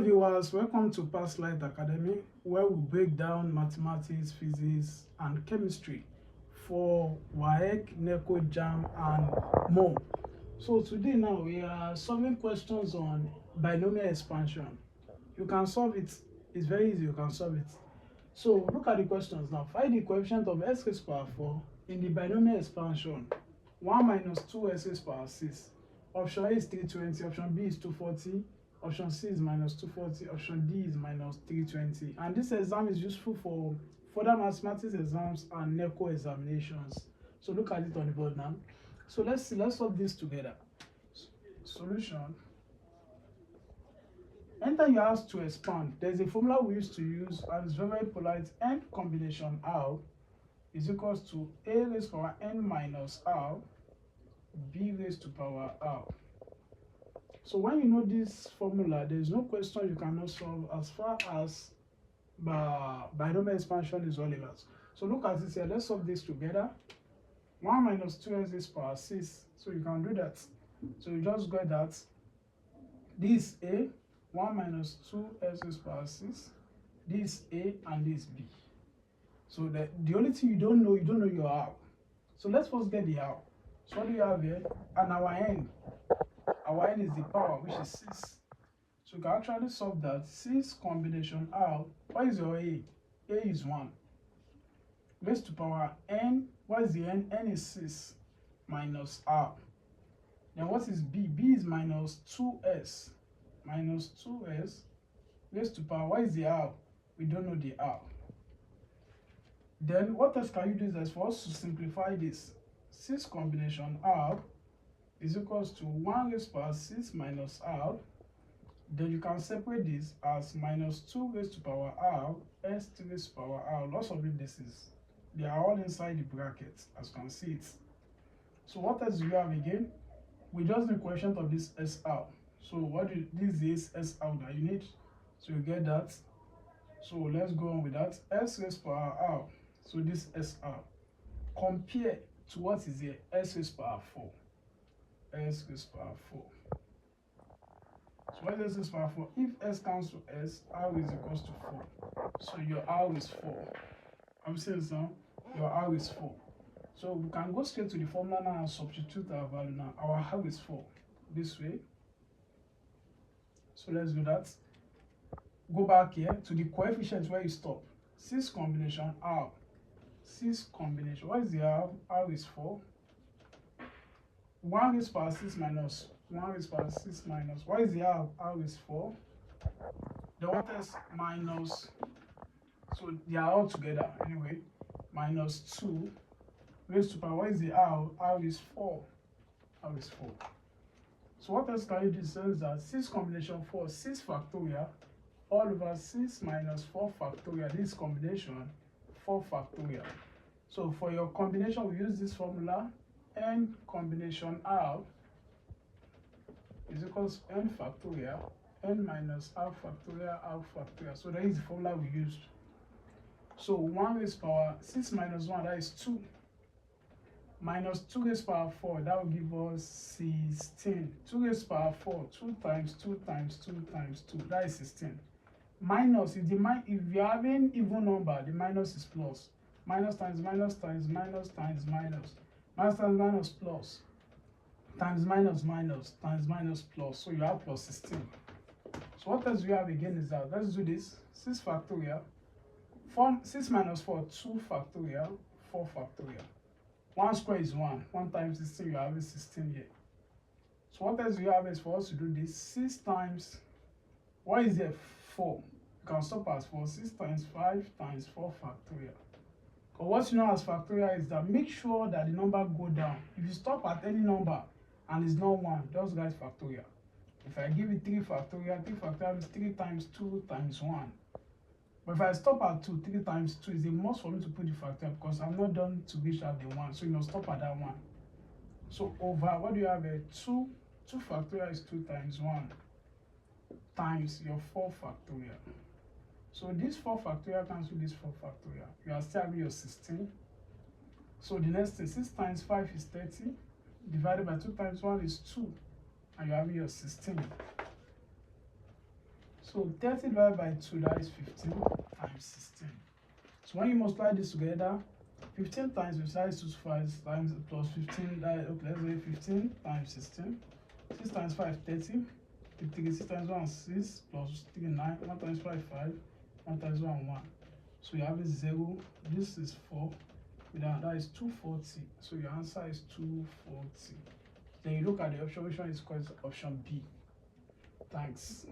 viewers, welcome to Past Light Academy, where we break down mathematics, physics, and chemistry for Waec, Neco, Jamb, and more. So today now we are solving questions on binomial expansion. You can solve it. It's very easy. You can solve it. So look at the questions now. Find the coefficient of x raised to power 4 in the binomial expansion. 1 minus 2x raised to power 6. Option A is 320. Option B is 240. Option C is minus 240. Option D is minus 320. And this exam is useful for further mathematics exams and Neco examinations. So look at it on the board now. So let's solve this together. Solution. Anytime you ask to expand, there's a formula we used to use, and it's very, very polite. N combination R is equals to A raised to power N minus R, B raised to power R. So when you know this formula, there's no question you cannot solve as far as binomial expansion is all about. So look at this here. Let's solve this together. 1 minus 2x raised to power 6. So you can do that. So you just got that. This A, 1 minus 2x raised to power 6. This A and this B. So the only thing you don't know your R. So let's first get the R. So what do you have here? And our N. Our N is the power, which is 6. So you can actually solve that. 6 combination R. What is your A? A is 1. Raised to power N. What is the N? N is 6 minus R. Then what is B? B is minus 2s. Minus 2s raised to power. What is the R? We don't know the R. Then what else can you do is for us to simplify this? 6 combination R is equals to 1 raised to power 6 minus R. Then you can separate this as minus 2 raised to power R, S3 raised to power R. Lots of indices. They are all inside the brackets, as you can see it. So what else do we have again? We just need coefficient of this SR. So this is SR that you need. So you get that. So let's go on with that. S raised to power R. So this SR. Compare to what is here? S raised to power 4. S raised to power 4. So what is S raised to power 4? If S counts to S, R is equals to 4. So your R is 4. I'm saying this now. Your R is 4. So we can go straight to the formula now and substitute our value now. Our R is 4. This way. So let's do that. Go back here to the coefficient where you stop. 6 combination R. 6 combination. What is the R? R is 4. 1 raised to power 6 minus 1 raised to power 6 minus. What is the R? R is 4. Then what is minus? So they are all together anyway. Minus 2 raised to power. What is the R? R is 4. R is 4. So what else can you do? Says that 6 combination 4, 6 factorial, all over 6 minus 4 factorial. This combination 4 factorial. So for your combination, we use this formula. N combination R is equals to N factorial, N minus R factorial, R factorial. So that is the formula we used. So 1 raised to power 6 minus 1, that is 2. Minus 2 raised to power 4, that will give us 16. 2 raised to power 4, 2 times 2 times 2 times 2, that is 16. Minus, if you're having even number, the minus is plus. Minus times minus times minus times minus. Minus times minus plus. Times minus minus times minus plus. So you have plus 16. So what else we have again is that, let's do this. 6 factorial. 6 minus 4, 2 factorial, 4 factorial. 1 square is 1. 1 times 16, you have 16 here. So what else we have is for us to do this. 6 times, what is there? 4. You can stop as 4. 6 times 5 times 4 factorial. But what you know as factorial is that make sure that the number go down. If you stop at any number and it's not 1, just write factorial. If I give you 3 factorial, 3 factorial is 3 times 2 times 1. But if I stop at 2, 3 times 2 is the most for me to put the factorial because I'm not done to reach out the 1. So you must stop at that 1. So over, what do you have here? 2 factorial is 2 times 1 times your 4 factorial. So this 4 factorial cancel this 4 factorial. You are still having your 16. So the next thing, 6 times 5 is 30. Divided by 2 times 1 is 2. And you are having your 16. So 30 divided by 2, that is 15 times 16. So when you multiply this together, 15 times 15, that is 2 5 times plus 15, that is, okay, let's say 15 times 16. 6 times 5, 30. 6 times 1, 6, plus 3, 9. 1 times 5, 5. 1 times 1, 1. So you have a 0. This is 4. That is 240. So your answer is 240. Then you look at the option, which one is correct? Option B. Thanks.